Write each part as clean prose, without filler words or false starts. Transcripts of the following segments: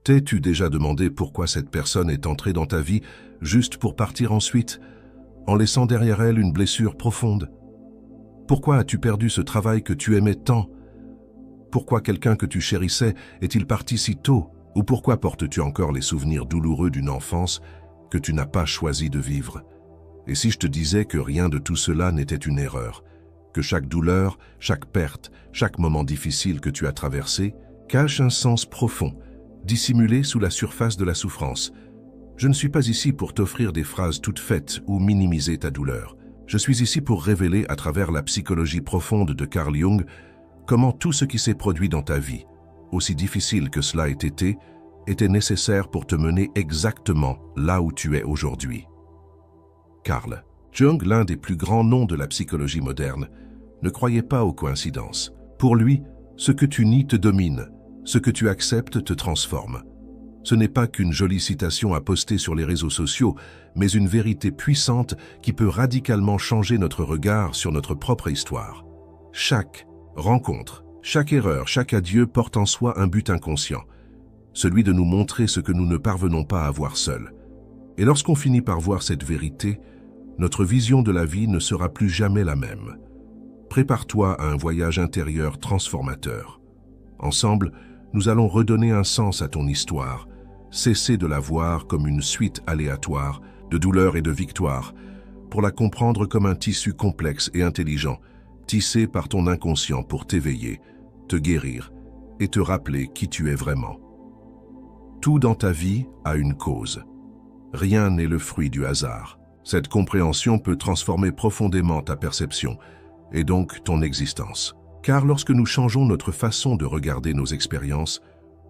T'es-tu déjà demandé pourquoi cette personne est entrée dans ta vie juste pour partir ensuite, en laissant derrière elle une blessure profonde? Pourquoi as-tu perdu ce travail que tu aimais tant? Pourquoi quelqu'un que tu chérissais est-il parti si tôt? Ou pourquoi portes-tu encore les souvenirs douloureux d'une enfance que tu n'as pas choisi de vivre? Et si je te disais que rien de tout cela n'était une erreur, que chaque douleur, chaque perte, chaque moment difficile que tu as traversé cache un sens profond, dissimulé sous la surface de la souffrance? Je ne suis pas ici pour t'offrir des phrases toutes faites ou minimiser ta douleur. Je suis ici pour révéler à travers la psychologie profonde de Carl Jung comment tout ce qui s'est produit dans ta vie, aussi difficile que cela ait été, était nécessaire pour te mener exactement là où tu es aujourd'hui. Carl Jung, l'un des plus grands noms de la psychologie moderne, ne croyait pas aux coïncidences. Pour lui, ce que tu nies te domine, ce que tu acceptes te transforme. Ce n'est pas qu'une jolie citation à poster sur les réseaux sociaux, mais une vérité puissante qui peut radicalement changer notre regard sur notre propre histoire. Chaque rencontre, chaque erreur, chaque adieu porte en soi un but inconscient, celui de nous montrer ce que nous ne parvenons pas à voir seuls. Et lorsqu'on finit par voir cette vérité, notre vision de la vie ne sera plus jamais la même. Prépare-toi à un voyage intérieur transformateur. Ensemble, nous allons redonner un sens à ton histoire, cesser de la voir comme une suite aléatoire de douleurs et de victoires, pour la comprendre comme un tissu complexe et intelligent, tissé par ton inconscient pour t'éveiller, te guérir et te rappeler qui tu es vraiment. Tout dans ta vie a une cause. Rien n'est le fruit du hasard. Cette compréhension peut transformer profondément ta perception et donc ton existence. Car lorsque nous changeons notre façon de regarder nos expériences,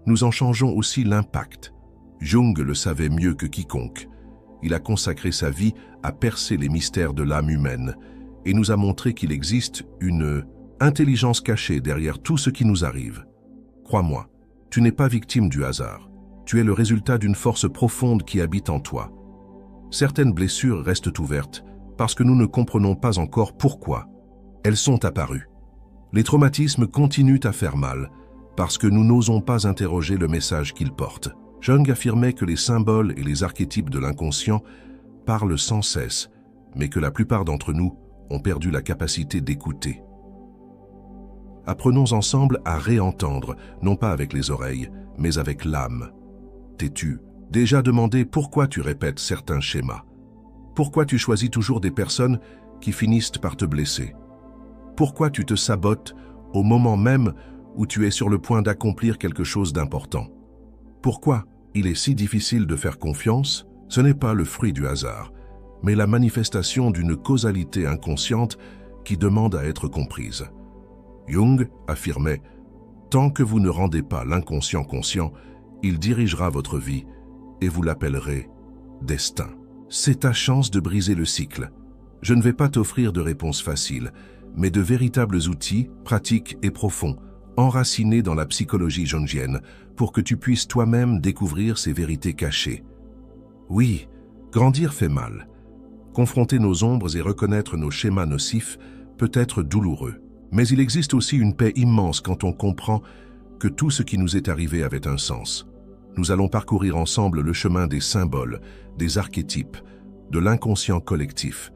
nous en changeons aussi l'impact. Jung le savait mieux que quiconque. Il a consacré sa vie à percer les mystères de l'âme humaine et nous a montré qu'il existe une intelligence cachée derrière tout ce qui nous arrive. Crois-moi, tu n'es pas victime du hasard. Tu es le résultat d'une force profonde qui habite en toi. Certaines blessures restent ouvertes parce que nous ne comprenons pas encore pourquoi. Elles sont apparues. Les traumatismes continuent à faire mal parce que nous n'osons pas interroger le message qu'ils portent. Jung affirmait que les symboles et les archétypes de l'inconscient parlent sans cesse, mais que la plupart d'entre nous ont perdu la capacité d'écouter. Apprenons ensemble à réentendre, non pas avec les oreilles, mais avec l'âme. T'es-tu déjà demandé pourquoi tu répètes certains schémas? Pourquoi tu choisis toujours des personnes qui finissent par te blesser? Pourquoi tu te sabotes au moment même où tu es sur le point d'accomplir quelque chose d'important? Pourquoi il est si difficile de faire confiance? Ce n'est pas le fruit du hasard, mais la manifestation d'une causalité inconsciente qui demande à être comprise. Jung affirmait « Tant que vous ne rendez pas l'inconscient conscient, il dirigera votre vie et vous l'appellerez destin. » C'est ta chance de briser le cycle. Je ne vais pas t'offrir de réponses faciles, mais de véritables outils, pratiques et profonds, enracinés dans la psychologie jungienne, pour que tu puisses toi-même découvrir ces vérités cachées. Oui, grandir fait mal. Confronter nos ombres et reconnaître nos schémas nocifs peut être douloureux. Mais il existe aussi une paix immense quand on comprend que tout ce qui nous est arrivé avait un sens. Nous allons parcourir ensemble le chemin des symboles, des archétypes, de l'inconscient collectif.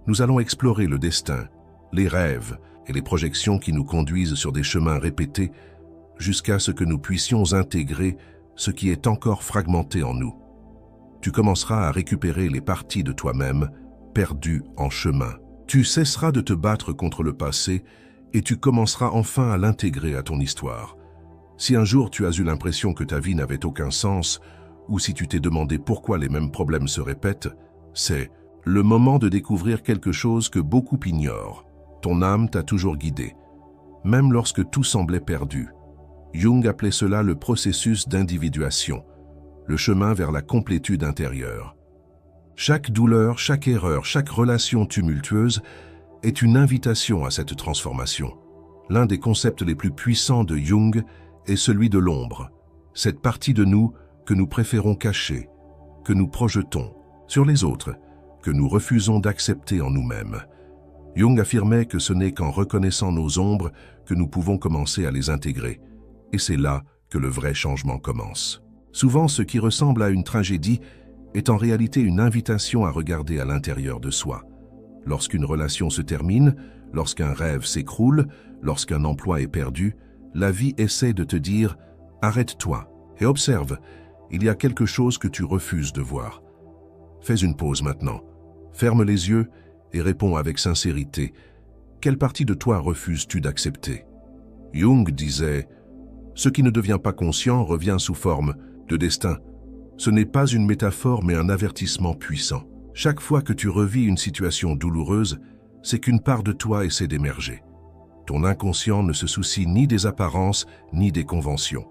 Nous allons explorer le destin, les rêves et les projections qui nous conduisent sur des chemins répétés jusqu'à ce que nous puissions intégrer ce qui est encore fragmenté en nous. Tu commenceras à récupérer les parties de toi-même perdues en chemin. Tu cesseras de te battre contre le passé et tu commenceras enfin à l'intégrer à ton histoire. Si un jour tu as eu l'impression que ta vie n'avait aucun sens, ou si tu t'es demandé pourquoi les mêmes problèmes se répètent, c'est le moment de découvrir quelque chose que beaucoup ignorent. Ton âme t'a toujours guidé, même lorsque tout semblait perdu. Jung appelait cela le processus d'individuation, le chemin vers la complétude intérieure. Chaque douleur, chaque erreur, chaque relation tumultueuse est une invitation à cette transformation. L'un des concepts les plus puissants de Jung est celui de l'ombre, cette partie de nous que nous préférons cacher, que nous projetons sur les autres, que nous refusons d'accepter en nous-mêmes. Jung affirmait que ce n'est qu'en reconnaissant nos ombres que nous pouvons commencer à les intégrer, et c'est là que le vrai changement commence. Souvent, ce qui ressemble à une tragédie est en réalité une invitation à regarder à l'intérieur de soi. Lorsqu'une relation se termine, lorsqu'un rêve s'écroule, lorsqu'un emploi est perdu, la vie essaie de te dire « arrête-toi et observe, il y a quelque chose que tu refuses de voir ». Fais une pause maintenant, ferme les yeux et réponds avec sincérité « quelle partie de toi refuses-tu d'accepter ?» Jung disait « ce qui ne devient pas conscient revient sous forme de destin ». Ce n'est pas une métaphore mais un avertissement puissant. Chaque fois que tu revis une situation douloureuse, c'est qu'une part de toi essaie d'émerger. Ton inconscient ne se soucie ni des apparences ni des conventions.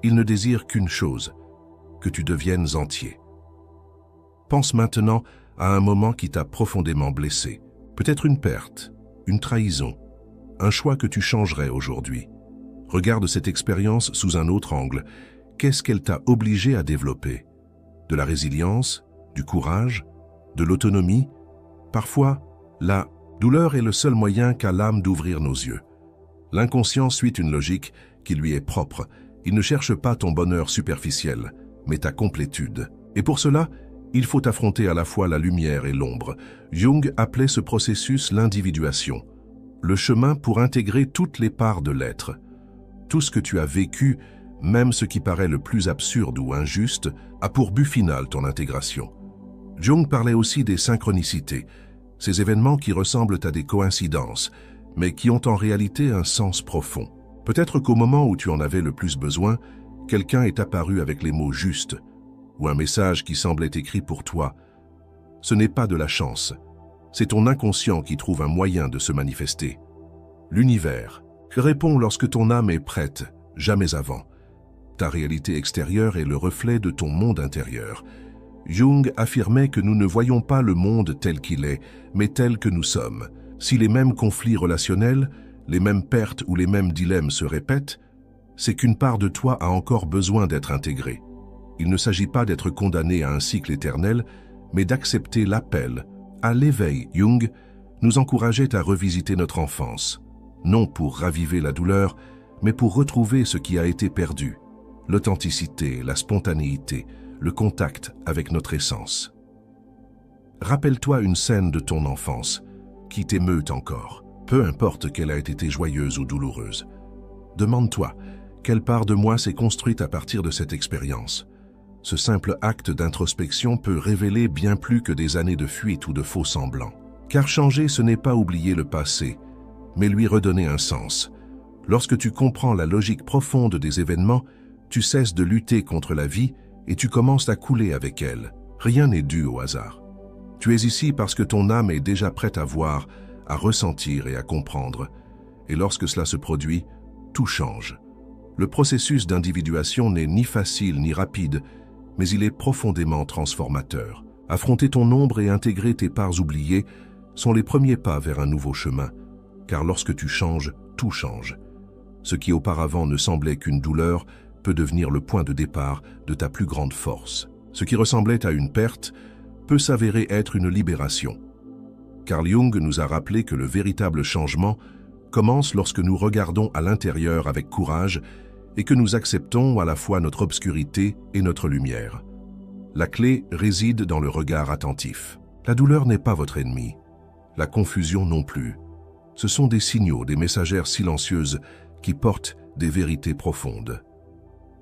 Il ne désire qu'une chose, que tu deviennes entier. Pense maintenant à un moment qui t'a profondément blessé. Peut-être une perte, une trahison, un choix que tu changerais aujourd'hui. Regarde cette expérience sous un autre angle. Qu'est-ce qu'elle t'a obligé à développer? De la résilience, du courage, de l'autonomie? Parfois, la douleur est le seul moyen qu'a l'âme d'ouvrir nos yeux. L'inconscient suit une logique qui lui est propre. Il ne cherche pas ton bonheur superficiel, mais ta complétude. Et pour cela, il faut affronter à la fois la lumière et l'ombre. Jung appelait ce processus l'individuation, le chemin pour intégrer toutes les parts de l'être. Tout ce que tu as vécu, même ce qui paraît le plus absurde ou injuste, a pour but final ton intégration. Jung parlait aussi des synchronicités, ces événements qui ressemblent à des coïncidences, mais qui ont en réalité un sens profond. Peut-être qu'au moment où tu en avais le plus besoin, quelqu'un est apparu avec les mots justes, ou un message qui semblait écrit pour toi. Ce n'est pas de la chance, c'est ton inconscient qui trouve un moyen de se manifester. L'univers répond lorsque ton âme est prête, jamais avant. Ta réalité extérieure est le reflet de ton monde intérieur. Jung affirmait que nous ne voyons pas le monde tel qu'il est, mais tel que nous sommes. Si les mêmes conflits relationnels, les mêmes pertes ou les mêmes dilemmes se répètent, c'est qu'une part de toi a encore besoin d'être intégrée. Il ne s'agit pas d'être condamné à un cycle éternel, mais d'accepter l'appel à l'éveil. Jung nous encourageait à revisiter notre enfance, non pour raviver la douleur, mais pour retrouver ce qui a été perdu. L'authenticité, la spontanéité, le contact avec notre essence. Rappelle-toi une scène de ton enfance qui t'émeut encore, peu importe qu'elle ait été joyeuse ou douloureuse. Demande-toi, quelle part de moi s'est construite à partir de cette expérience? Ce simple acte d'introspection peut révéler bien plus que des années de fuite ou de faux semblants. Car changer, ce n'est pas oublier le passé, mais lui redonner un sens. Lorsque tu comprends la logique profonde des événements, tu cesses de lutter contre la vie et tu commences à couler avec elle. Rien n'est dû au hasard. Tu es ici parce que ton âme est déjà prête à voir, à ressentir et à comprendre. Et lorsque cela se produit, tout change. Le processus d'individuation n'est ni facile ni rapide, mais il est profondément transformateur. Affronter ton ombre et intégrer tes parts oubliées sont les premiers pas vers un nouveau chemin, car lorsque tu changes, tout change. Ce qui auparavant ne semblait qu'une douleur peut devenir le point de départ de ta plus grande force. Ce qui ressemblait à une perte peut s'avérer être une libération. Carl Jung nous a rappelé que le véritable changement commence lorsque nous regardons à l'intérieur avec courage et que nous acceptons à la fois notre obscurité et notre lumière. La clé réside dans le regard attentif. La douleur n'est pas votre ennemi, la confusion non plus. Ce sont des signaux, des messagères silencieuses qui portent des vérités profondes.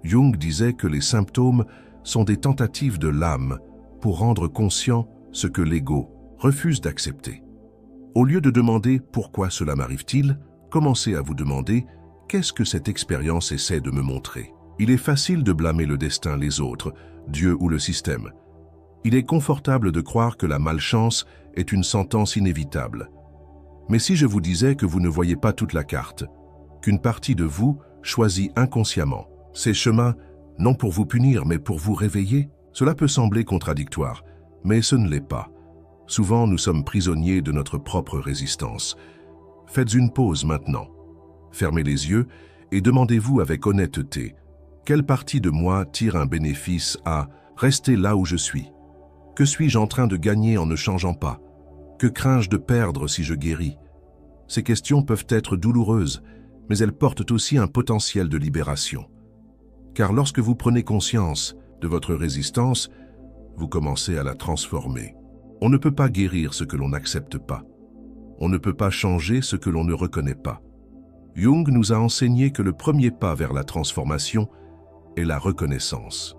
Jung disait que les symptômes sont des tentatives de l'âme pour rendre conscient ce que l'ego refuse d'accepter. Au lieu de demander « pourquoi cela m'arrive-t-il ?», commencez à vous demander « qu'est-ce que cette expérience essaie de me montrer ?» Il est facile de blâmer le destin, les autres, Dieu ou le système. Il est confortable de croire que la malchance est une sentence inévitable. Mais si je vous disais que vous ne voyez pas toute la carte, qu'une partie de vous choisit inconsciemment ces chemins, non pour vous punir, mais pour vous réveiller, cela peut sembler contradictoire, mais ce ne l'est pas. Souvent, nous sommes prisonniers de notre propre résistance. Faites une pause maintenant. Fermez les yeux et demandez-vous avec honnêteté, quelle partie de moi tire un bénéfice à rester là où je suis? Que suis-je en train de gagner en ne changeant pas? Que crains-je de perdre si je guéris? Ces questions peuvent être douloureuses, mais elles portent aussi un potentiel de libération. Car lorsque vous prenez conscience de votre résistance, vous commencez à la transformer. On ne peut pas guérir ce que l'on n'accepte pas. On ne peut pas changer ce que l'on ne reconnaît pas. Jung nous a enseigné que le premier pas vers la transformation est la reconnaissance.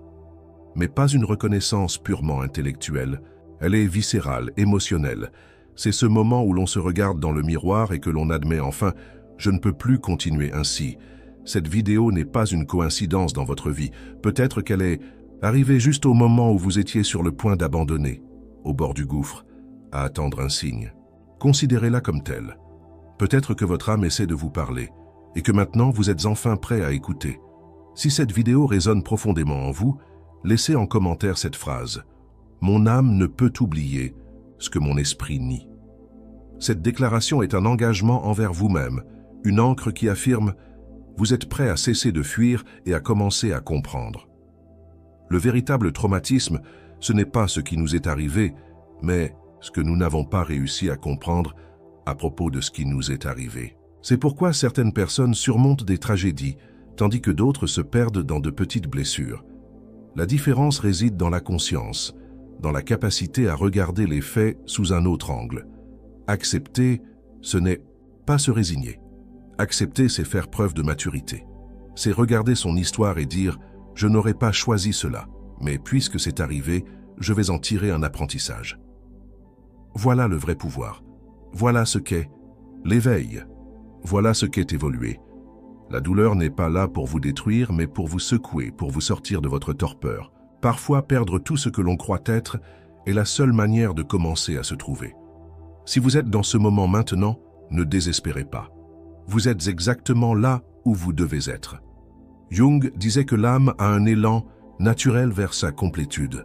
Mais pas une reconnaissance purement intellectuelle, elle est viscérale, émotionnelle. C'est ce moment où l'on se regarde dans le miroir et que l'on admet enfin « je ne peux plus continuer ainsi ». Cette vidéo n'est pas une coïncidence dans votre vie. Peut-être qu'elle est arrivée juste au moment où vous étiez sur le point d'abandonner, au bord du gouffre, à attendre un signe. Considérez-la comme telle. Peut-être que votre âme essaie de vous parler et que maintenant vous êtes enfin prêt à écouter. Si cette vidéo résonne profondément en vous, laissez en commentaire cette phrase « Mon âme ne peut oublier ce que mon esprit nie ». Cette déclaration est un engagement envers vous-même, une ancre qui affirme « Vous êtes prêt à cesser de fuir et à commencer à comprendre ». Le véritable traumatisme, ce n'est pas ce qui nous est arrivé, mais ce que nous n'avons pas réussi à comprendre à propos de ce qui nous est arrivé. C'est pourquoi certaines personnes surmontent des tragédies, tandis que d'autres se perdent dans de petites blessures. La différence réside dans la conscience, dans la capacité à regarder les faits sous un autre angle. Accepter, ce n'est pas se résigner. Accepter, c'est faire preuve de maturité. C'est regarder son histoire et dire « je n'aurais pas choisi cela, mais puisque c'est arrivé, je vais en tirer un apprentissage ». Voilà le vrai pouvoir. Voilà ce qu'est l'éveil. Voilà ce qu'est évoluer. La douleur n'est pas là pour vous détruire, mais pour vous secouer, pour vous sortir de votre torpeur. Parfois, perdre tout ce que l'on croit être est la seule manière de commencer à se trouver. Si vous êtes dans ce moment maintenant, ne désespérez pas. Vous êtes exactement là où vous devez être. Jung disait que l'âme a un élan naturel vers sa complétude.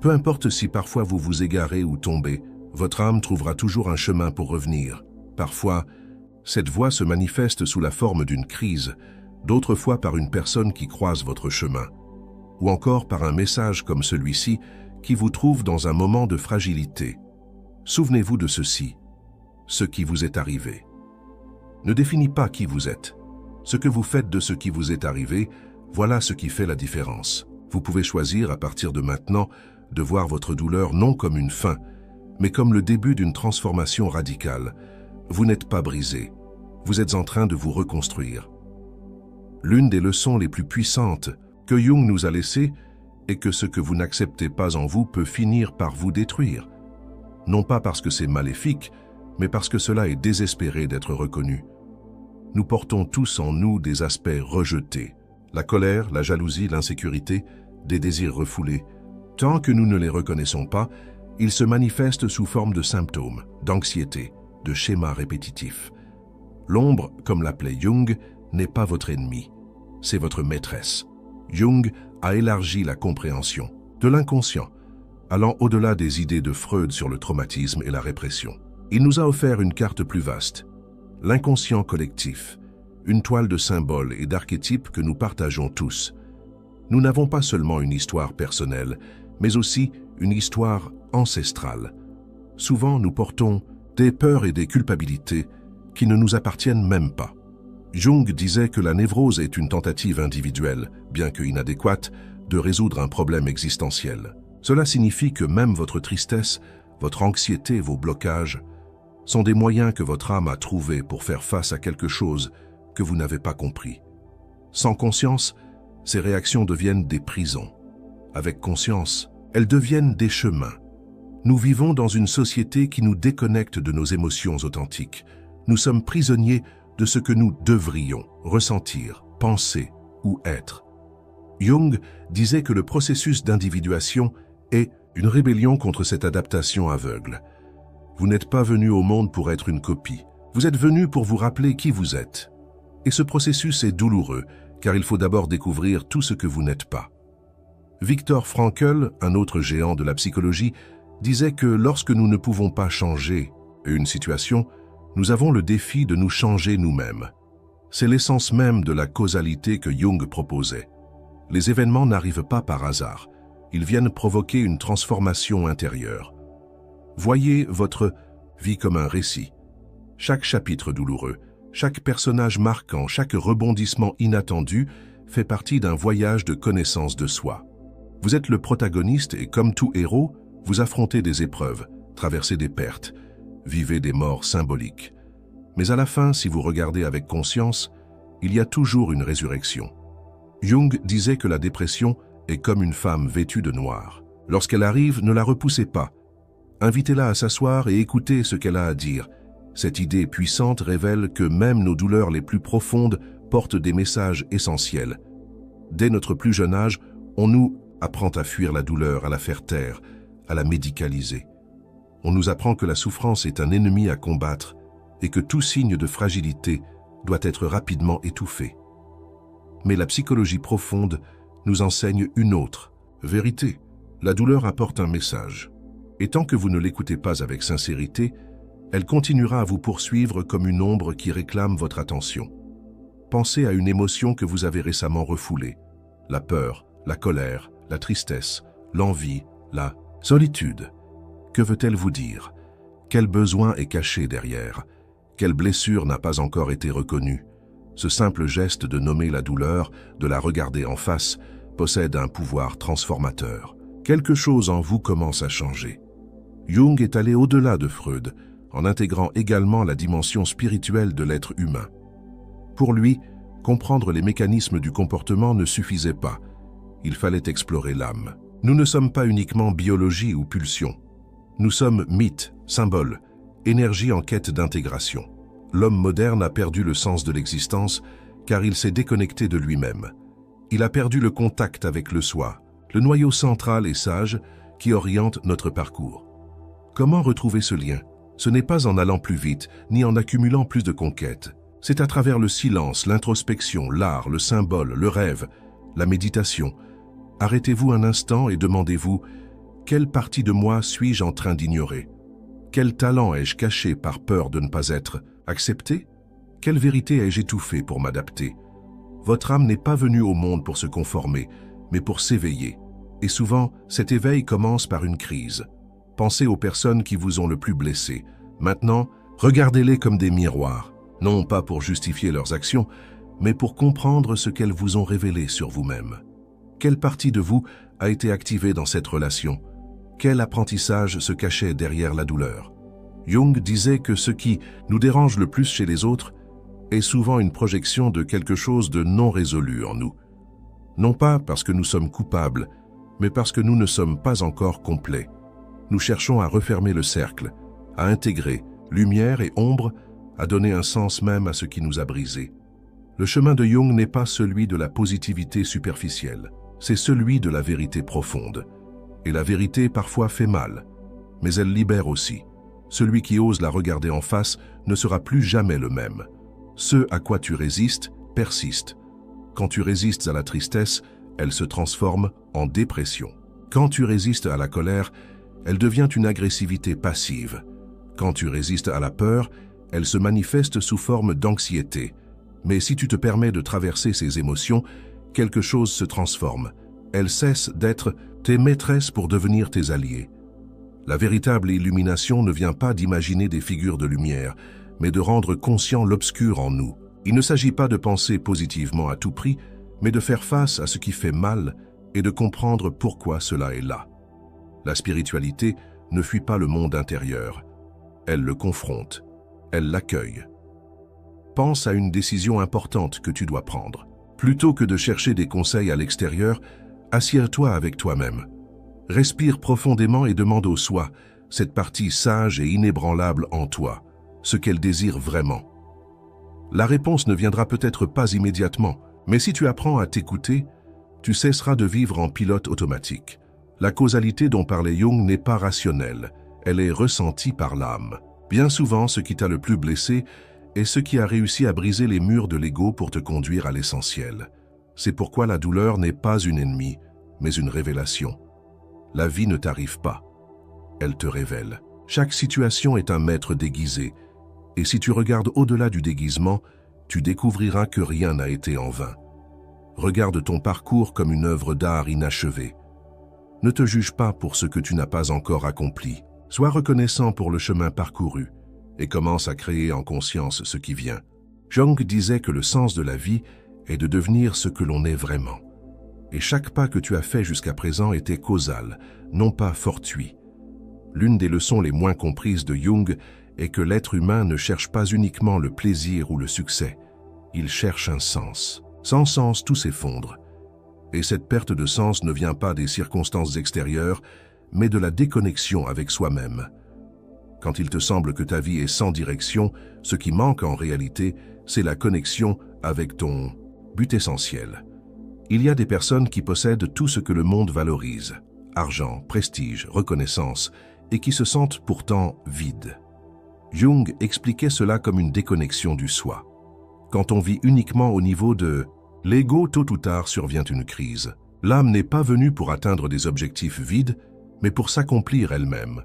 Peu importe si parfois vous vous égarez ou tombez, votre âme trouvera toujours un chemin pour revenir. Parfois, cette voie se manifeste sous la forme d'une crise, d'autres fois par une personne qui croise votre chemin, ou encore par un message comme celui-ci qui vous trouve dans un moment de fragilité. Souvenez-vous de ceci, ce qui vous est arrivé ne définit pas qui vous êtes. Ce que vous faites de ce qui vous est arrivé, voilà ce qui fait la différence. Vous pouvez choisir à partir de maintenant de voir votre douleur non comme une fin, mais comme le début d'une transformation radicale. Vous n'êtes pas brisé, vous êtes en train de vous reconstruire. L'une des leçons les plus puissantes que Jung nous a laissées est que ce que vous n'acceptez pas en vous peut finir par vous détruire. Non pas parce que c'est maléfique, mais parce que cela est désespéré d'être reconnu. Nous portons tous en nous des aspects rejetés, la colère, la jalousie, l'insécurité, des désirs refoulés. Tant que nous ne les reconnaissons pas, ils se manifestent sous forme de symptômes, d'anxiété, de schémas répétitifs. L'ombre, comme l'appelait Jung, n'est pas votre ennemi, c'est votre maîtresse. Jung a élargi la compréhension de l'inconscient, allant au-delà des idées de Freud sur le traumatisme et la répression. Il nous a offert une carte plus vaste, l'inconscient collectif, une toile de symboles et d'archétypes que nous partageons tous. Nous n'avons pas seulement une histoire personnelle, mais aussi une histoire ancestrale. Souvent, nous portons des peurs et des culpabilités qui ne nous appartiennent même pas. Jung disait que la névrose est une tentative individuelle, bien que inadéquate, de résoudre un problème existentiel. Cela signifie que même votre tristesse, votre anxiété, vos blocages, sont des moyens que votre âme a trouvés pour faire face à quelque chose que vous n'avez pas compris. Sans conscience, ces réactions deviennent des prisons. Avec conscience, elles deviennent des chemins. Nous vivons dans une société qui nous déconnecte de nos émotions authentiques. Nous sommes prisonniers de ce que nous devrions ressentir, penser ou être. Jung disait que le processus d'individuation est une rébellion contre cette adaptation aveugle. Vous n'êtes pas venu au monde pour être une copie. Vous êtes venu pour vous rappeler qui vous êtes. Et ce processus est douloureux, car il faut d'abord découvrir tout ce que vous n'êtes pas. Viktor Frankl, un autre géant de la psychologie, disait que lorsque nous ne pouvons pas changer une situation, nous avons le défi de nous changer nous-mêmes. C'est l'essence même de la causalité que Jung proposait. Les événements n'arrivent pas par hasard. Ils viennent provoquer une transformation intérieure. Voyez votre vie comme un récit. Chaque chapitre douloureux, chaque personnage marquant, chaque rebondissement inattendu fait partie d'un voyage de connaissance de soi. Vous êtes le protagoniste et comme tout héros, vous affrontez des épreuves, traversez des pertes, vivez des morts symboliques. Mais à la fin, si vous regardez avec conscience, il y a toujours une résurrection. Jung disait que la dépression est comme une femme vêtue de noir. Lorsqu'elle arrive, ne la repoussez pas. Invitez-la à s'asseoir et écoutez ce qu'elle a à dire. Cette idée puissante révèle que même nos douleurs les plus profondes portent des messages essentiels. Dès notre plus jeune âge, on nous apprend à fuir la douleur, à la faire taire, à la médicaliser. On nous apprend que la souffrance est un ennemi à combattre et que tout signe de fragilité doit être rapidement étouffé. Mais la psychologie profonde nous enseigne une autre vérité. La douleur apporte un message. Et tant que vous ne l'écoutez pas avec sincérité, elle continuera à vous poursuivre comme une ombre qui réclame votre attention. Pensez à une émotion que vous avez récemment refoulée. La peur, la colère, la tristesse, l'envie, la solitude. Que veut-elle vous dire? Quel besoin est caché derrière? Quelle blessure n'a pas encore été reconnue? Ce simple geste de nommer la douleur, de la regarder en face, possède un pouvoir transformateur. Quelque chose en vous commence à changer. Jung est allé au-delà de Freud, en intégrant également la dimension spirituelle de l'être humain. Pour lui, comprendre les mécanismes du comportement ne suffisait pas. Il fallait explorer l'âme. Nous ne sommes pas uniquement biologie ou pulsion. Nous sommes mythes, symboles, énergie en quête d'intégration. L'homme moderne a perdu le sens de l'existence car il s'est déconnecté de lui-même. Il a perdu le contact avec le soi, le noyau central et sage qui oriente notre parcours. Comment retrouver ce lien? Ce n'est pas en allant plus vite, ni en accumulant plus de conquêtes. C'est à travers le silence, l'introspection, l'art, le symbole, le rêve, la méditation. Arrêtez-vous un instant et demandez-vous « Quelle partie de moi suis-je en train d'ignorer? Quel talent ai-je caché par peur de ne pas être accepté? Quelle vérité ai-je étouffée pour m'adapter ?» Votre âme n'est pas venue au monde pour se conformer, mais pour s'éveiller. Et souvent, cet éveil commence par une crise. Pensez aux personnes qui vous ont le plus blessé. Maintenant, regardez-les comme des miroirs, non pas pour justifier leurs actions, mais pour comprendre ce qu'elles vous ont révélé sur vous-même. Quelle partie de vous a été activée dans cette relation? Quel apprentissage se cachait derrière la douleur? Jung disait que ce qui nous dérange le plus chez les autres est souvent une projection de quelque chose de non résolu en nous. Non pas parce que nous sommes coupables, mais parce que nous ne sommes pas encore complets. Nous cherchons à refermer le cercle, à intégrer lumière et ombre, à donner un sens même à ce qui nous a brisés. Le chemin de Jung n'est pas celui de la positivité superficielle, c'est celui de la vérité profonde. Et la vérité parfois fait mal, mais elle libère aussi. Celui qui ose la regarder en face ne sera plus jamais le même. Ce à quoi tu résistes persiste. Quand tu résistes à la tristesse, elle se transforme en dépression. Quand tu résistes à la colère, elle devient une agressivité passive. Quand tu résistes à la peur, elle se manifeste sous forme d'anxiété. Mais si tu te permets de traverser ces émotions, quelque chose se transforme. Elles cessent d'être tes maîtresses pour devenir tes alliés. La véritable illumination ne vient pas d'imaginer des figures de lumière, mais de rendre conscient l'obscur en nous. Il ne s'agit pas de penser positivement à tout prix, mais de faire face à ce qui fait mal et de comprendre pourquoi cela est là. La spiritualité ne fuit pas le monde intérieur. Elle le confronte, elle l'accueille. Pense à une décision importante que tu dois prendre. Plutôt que de chercher des conseils à l'extérieur, assieds-toi avec toi-même. Respire profondément et demande au soi, cette partie sage et inébranlable en toi, ce qu'elle désire vraiment. La réponse ne viendra peut-être pas immédiatement, mais si tu apprends à t'écouter, tu cesseras de vivre en pilote automatique. La causalité dont parlait Jung n'est pas rationnelle, elle est ressentie par l'âme. Bien souvent, ce qui t'a le plus blessé est ce qui a réussi à briser les murs de l'ego pour te conduire à l'essentiel. C'est pourquoi la douleur n'est pas une ennemie, mais une révélation. La vie ne t'arrive pas, elle te révèle. Chaque situation est un maître déguisé, et si tu regardes au-delà du déguisement, tu découvriras que rien n'a été en vain. Regarde ton parcours comme une œuvre d'art inachevée. Ne te juge pas pour ce que tu n'as pas encore accompli. Sois reconnaissant pour le chemin parcouru et commence à créer en conscience ce qui vient. Jung disait que le sens de la vie est de devenir ce que l'on est vraiment. Et chaque pas que tu as fait jusqu'à présent était causal, non pas fortuit. L'une des leçons les moins comprises de Jung est que l'être humain ne cherche pas uniquement le plaisir ou le succès, il cherche un sens. Sans sens, tout s'effondre. Et cette perte de sens ne vient pas des circonstances extérieures, mais de la déconnexion avec soi-même. Quand il te semble que ta vie est sans direction, ce qui manque en réalité, c'est la connexion avec ton but essentiel. Il y a des personnes qui possèdent tout ce que le monde valorise, argent, prestige, reconnaissance, et qui se sentent pourtant vides. Jung expliquait cela comme une déconnexion du soi. Quand on vit uniquement au niveau de l'ego, tôt ou tard survient une crise. L'âme n'est pas venue pour atteindre des objectifs vides, mais pour s'accomplir elle-même.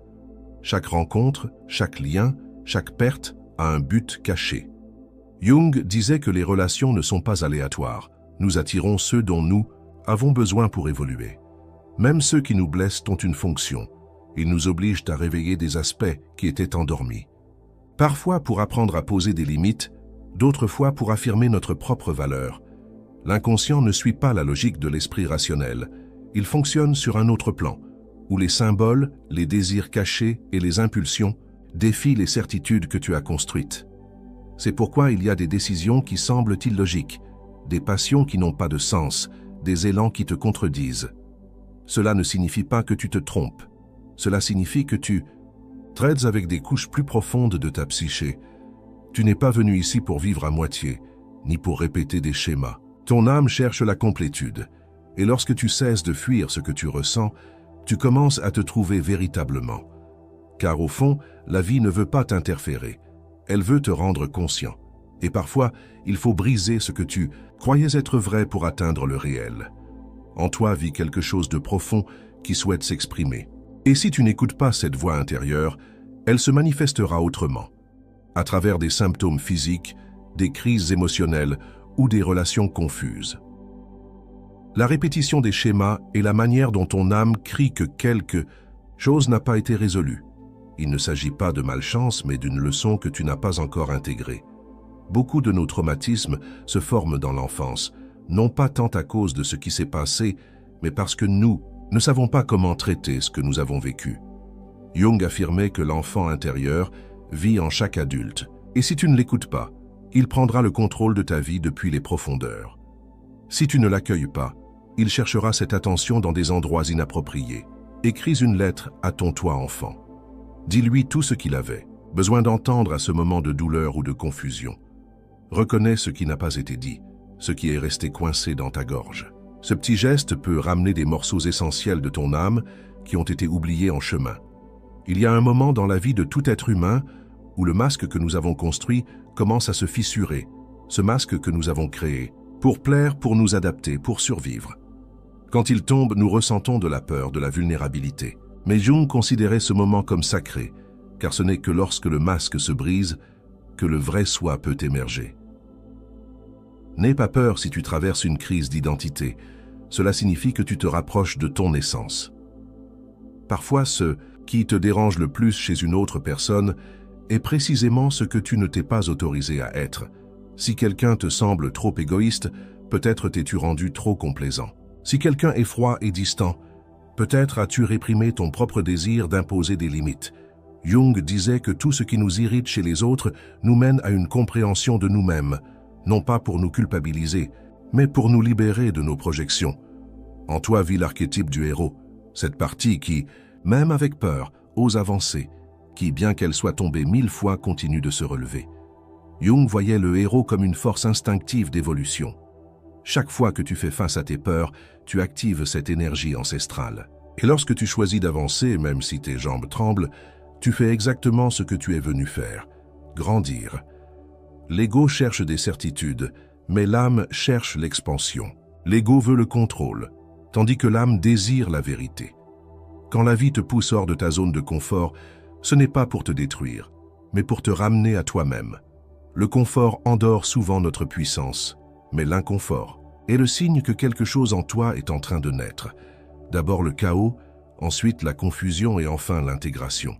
Chaque rencontre, chaque lien, chaque perte a un but caché. Jung disait que les relations ne sont pas aléatoires. Nous attirons ceux dont nous avons besoin pour évoluer. Même ceux qui nous blessent ont une fonction. Ils nous obligent à réveiller des aspects qui étaient endormis. Parfois pour apprendre à poser des limites, d'autres fois pour affirmer notre propre valeur. L'inconscient ne suit pas la logique de l'esprit rationnel. Il fonctionne sur un autre plan, où les symboles, les désirs cachés et les impulsions défient les certitudes que tu as construites. C'est pourquoi il y a des décisions qui semblent illogiques, des passions qui n'ont pas de sens, des élans qui te contredisent. Cela ne signifie pas que tu te trompes. Cela signifie que tu traites avec des couches plus profondes de ta psyché. Tu n'es pas venu ici pour vivre à moitié, ni pour répéter des schémas. Ton âme cherche la complétude, et lorsque tu cesses de fuir ce que tu ressens, tu commences à te trouver véritablement. Car au fond, la vie ne veut pas t'interférer, elle veut te rendre conscient. Et parfois, il faut briser ce que tu croyais être vrai pour atteindre le réel. En toi vit quelque chose de profond qui souhaite s'exprimer. Et si tu n'écoutes pas cette voix intérieure, elle se manifestera autrement, à travers des symptômes physiques, des crises émotionnelles ou des relations confuses. La répétition des schémas est la manière dont ton âme crie que quelque chose n'a pas été résolue. Il ne s'agit pas de malchance, mais d'une leçon que tu n'as pas encore intégrée. Beaucoup de nos traumatismes se forment dans l'enfance, non pas tant à cause de ce qui s'est passé, mais parce que nous ne savons pas comment traiter ce que nous avons vécu. Jung affirmait que l'enfant intérieur vit en chaque adulte, et si tu ne l'écoutes pas, il prendra le contrôle de ta vie depuis les profondeurs. Si tu ne l'accueilles pas, il cherchera cette attention dans des endroits inappropriés. Écris une lettre à ton toi enfant. Dis-lui tout ce qu'il avait, besoin d'entendre à ce moment de douleur ou de confusion. Reconnais ce qui n'a pas été dit, ce qui est resté coincé dans ta gorge. Ce petit geste peut ramener des morceaux essentiels de ton âme qui ont été oubliés en chemin. Il y a un moment dans la vie de tout être humain où le masque que nous avons construit commence à se fissurer, ce masque que nous avons créé, pour plaire, pour nous adapter, pour survivre. Quand il tombe, nous ressentons de la peur, de la vulnérabilité. Mais Jung considérait ce moment comme sacré, car ce n'est que lorsque le masque se brise que le vrai soi peut émerger. N'aie pas peur si tu traverses une crise d'identité. Cela signifie que tu te rapproches de ton essence. Parfois, ce qui te dérange le plus chez une autre personne est précisément ce que tu ne t'es pas autorisé à être. Si quelqu'un te semble trop égoïste, peut-être t'es-tu rendu trop complaisant. Si quelqu'un est froid et distant, peut-être as-tu réprimé ton propre désir d'imposer des limites. Jung disait que tout ce qui nous irrite chez les autres nous mène à une compréhension de nous-mêmes, non pas pour nous culpabiliser, mais pour nous libérer de nos projections. En toi vit l'archétype du héros, cette partie qui, même avec peur, ose avancer, qui, bien qu'elle soit tombée 1000 fois, continue de se relever. Jung voyait le héros comme une force instinctive d'évolution. Chaque fois que tu fais face à tes peurs, tu actives cette énergie ancestrale. Et lorsque tu choisis d'avancer, même si tes jambes tremblent, tu fais exactement ce que tu es venu faire, grandir. L'ego cherche des certitudes, mais l'âme cherche l'expansion. L'ego veut le contrôle, tandis que l'âme désire la vérité. Quand la vie te pousse hors de ta zone de confort, ce n'est pas pour te détruire, mais pour te ramener à toi-même. Le confort endort souvent notre puissance, mais l'inconfort est le signe que quelque chose en toi est en train de naître. D'abord le chaos, ensuite la confusion et enfin l'intégration.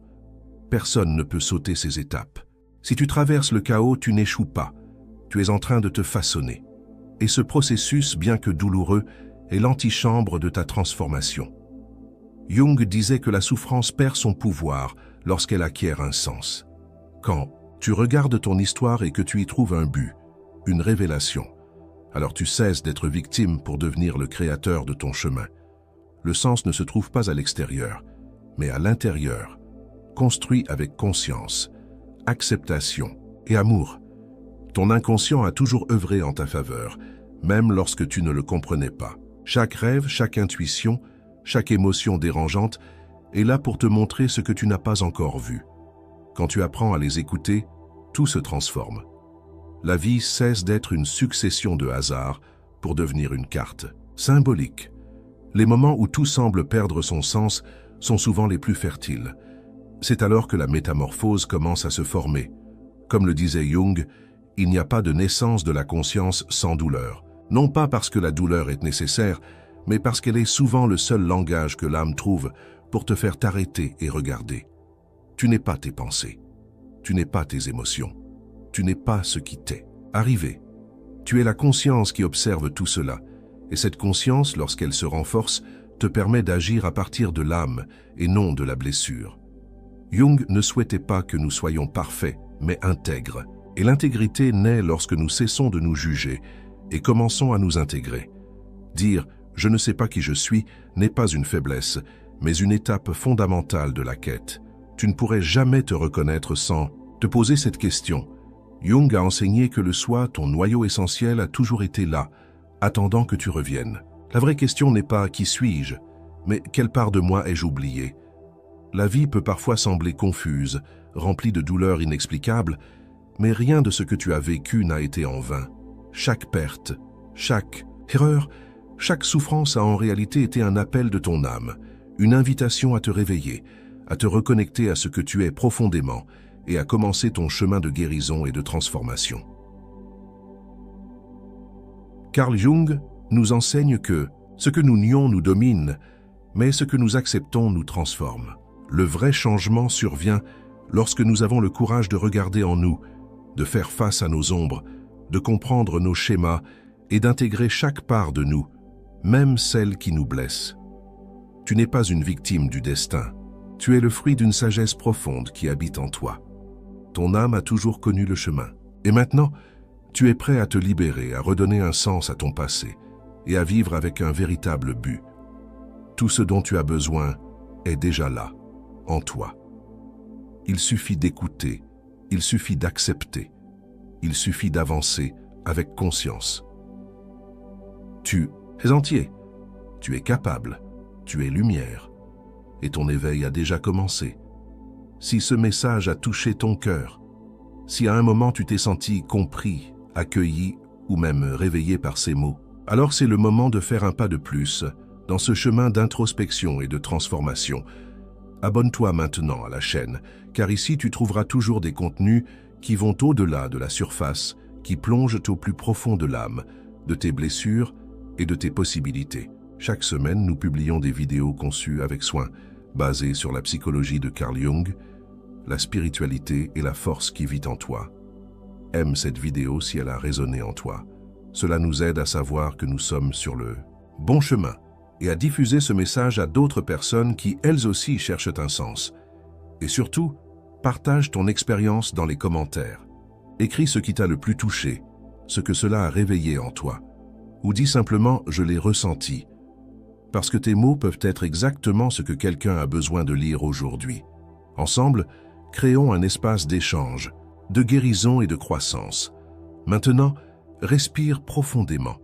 Personne ne peut sauter ces étapes. Si tu traverses le chaos, tu n'échoues pas. Tu es en train de te façonner. Et ce processus, bien que douloureux, est l'antichambre de ta transformation. Jung disait que la souffrance perd son pouvoir lorsqu'elle acquiert un sens. Quand tu regardes ton histoire et que tu y trouves un but, une révélation, alors tu cesses d'être victime pour devenir le créateur de ton chemin. Le sens ne se trouve pas à l'extérieur, mais à l'intérieur, construit avec conscience, acceptation et amour. Ton inconscient a toujours œuvré en ta faveur, même lorsque tu ne le comprenais pas. Chaque rêve, chaque intuition, chaque émotion dérangeante est là pour te montrer ce que tu n'as pas encore vu. Quand tu apprends à les écouter, tout se transforme. La vie cesse d'être une succession de hasards pour devenir une carte symbolique. Les moments où tout semble perdre son sens sont souvent les plus fertiles. C'est alors que la métamorphose commence à se former. Comme le disait Jung, il n'y a pas de naissance de la conscience sans douleur. Non pas parce que la douleur est nécessaire, mais parce qu'elle est souvent le seul langage que l'âme trouve pour te faire t'arrêter et regarder. Tu n'es pas tes pensées, tu n'es pas tes émotions, tu n'es pas ce qui t'est arrivé. Tu es la conscience qui observe tout cela, et cette conscience, lorsqu'elle se renforce, te permet d'agir à partir de l'âme et non de la blessure. Jung ne souhaitait pas que nous soyons parfaits, mais intègres. Et l'intégrité naît lorsque nous cessons de nous juger et commençons à nous intégrer. Dire « je ne sais pas qui je suis » n'est pas une faiblesse, mais une étape fondamentale de la quête. Tu ne pourrais jamais te reconnaître sans te poser cette question. Jung a enseigné que le soi, ton noyau essentiel, a toujours été là, attendant que tu reviennes. La vraie question n'est pas « qui suis-je », mais « quelle part de moi ai-je oublié ?» La vie peut parfois sembler confuse, remplie de douleurs inexplicables, mais rien de ce que tu as vécu n'a été en vain. Chaque perte, chaque erreur, chaque souffrance a en réalité été un appel de ton âme, une invitation à te réveiller, à te reconnecter à ce que tu es profondément et à commencer ton chemin de guérison et de transformation. Carl Jung nous enseigne que ce que nous nions nous domine, mais ce que nous acceptons nous transforme. Le vrai changement survient lorsque nous avons le courage de regarder en nous, de faire face à nos ombres, de comprendre nos schémas et d'intégrer chaque part de nous, même celle qui nous blesse. Tu n'es pas une victime du destin. Tu es le fruit d'une sagesse profonde qui habite en toi. Ton âme a toujours connu le chemin. Et maintenant, tu es prêt à te libérer, à redonner un sens à ton passé et à vivre avec un véritable but. Tout ce dont tu as besoin est déjà là, en toi. Il suffit d'écouter, il suffit d'accepter, il suffit d'avancer avec conscience. Tu es entier, tu es capable, tu es lumière, et ton éveil a déjà commencé. Si ce message a touché ton cœur, si à un moment tu t'es senti compris, accueilli ou même réveillé par ces mots, alors c'est le moment de faire un pas de plus dans ce chemin d'introspection et de transformation. Abonne-toi maintenant à la chaîne, car ici tu trouveras toujours des contenus qui vont au-delà de la surface, qui plongent au plus profond de l'âme, de tes blessures et de tes possibilités. Chaque semaine, nous publions des vidéos conçues avec soin, basées sur la psychologie de Carl Jung, la spiritualité et la force qui vit en toi. Aime cette vidéo si elle a résonné en toi. Cela nous aide à savoir que nous sommes sur le bon chemin et à diffuser ce message à d'autres personnes qui, elles aussi, cherchent un sens. Et surtout, partage ton expérience dans les commentaires. Écris ce qui t'a le plus touché, ce que cela a réveillé en toi. Ou dis simplement « je l'ai ressenti », parce que tes mots peuvent être exactement ce que quelqu'un a besoin de lire aujourd'hui. Ensemble, créons un espace d'échange, de guérison et de croissance. Maintenant, respire profondément.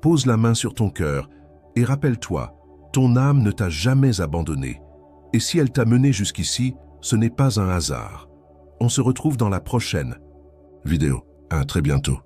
Pose la main sur ton cœur et rappelle-toi, ton âme ne t'a jamais abandonné. Et si elle t'a mené jusqu'ici, ce n'est pas un hasard. On se retrouve dans la prochaine vidéo. À très bientôt.